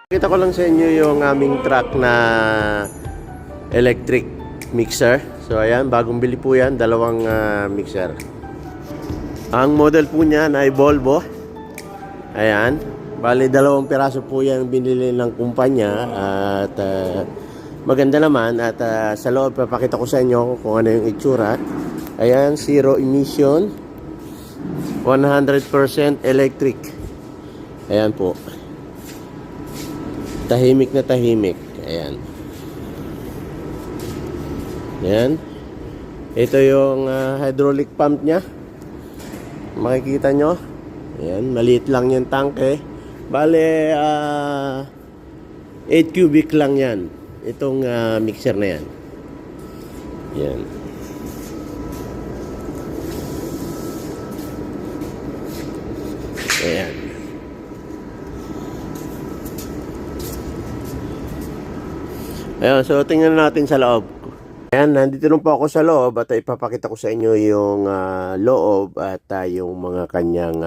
Kita ko lang sa inyo yung aming truck na electric mixer. So ayan, bagong bili po yan, dalawang mixer. Ang model po niyan ay Volvo. Ayan, bali dalawang piraso po yan binili ng kumpanya. At maganda naman. At sa loob, papakita ko sa inyo kung ano yung itsura. Ayan, zero emission, 100% electric. Ayan po, tahimik na tahimik. Ayan. Ayan. Ito yung hydraulic pump nya. Makikita nyo. Ayan. Maliit lang yung tangke. Bale, 8 cubic lang yan. Itong mixer na yan. Ayan. Ayan. Ayan, so tingnan natin sa loob. Ayan, nandito rin po ako sa loob at ipapakita ko sa inyo yung loob at yung mga kanyang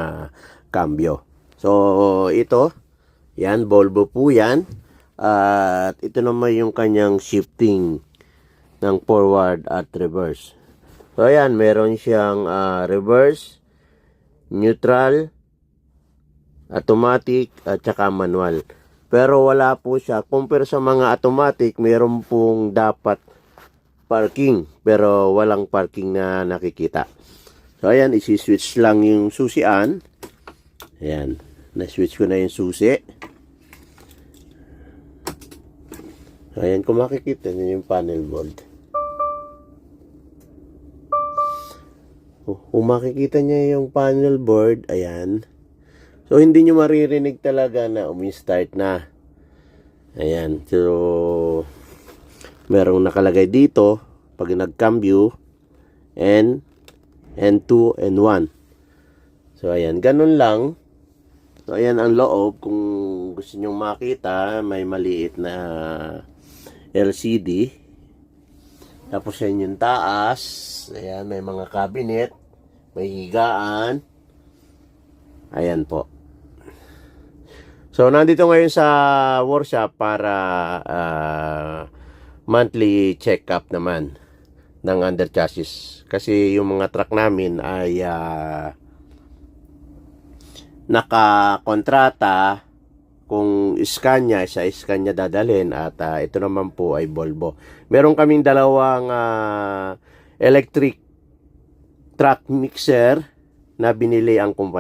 cambio. So, ito, yan, Volvo po yan. At ito naman yung kanyang shifting ng forward at reverse. So, ayan, meron siyang reverse, neutral, automatic, at saka manual. Pero wala po siya. Compare sa mga automatic, meron pong dapat parking. Pero walang parking na nakikita. So, ayan, isi-switch lang yung susian. Ayan, na-switch ko na yung susi. So, ayan, kung makikita nyo yung panel board. Kung makikita nyo yung panel board, ayan. So, hindi nyo maririnig talaga na umi-start na. Ayan. So, merong nakalagay dito pag nag-cambio N, N2, N1. So, ayan. Ganun lang. So, ayan ang loob. Kung gusto nyo makita, may maliit na LCD. Tapos, yan yung taas. Ayan. May mga cabinet. May higaan. Ayan po. So, nandito ngayon sa workshop para monthly check-up naman ng under chassis. Kasi yung mga truck namin ay nakakontrata. Kung Scania, sa Scania dadalhin. At ito naman po ay Volvo. Meron kaming dalawang electric truck mixer na binili ang kumpanya.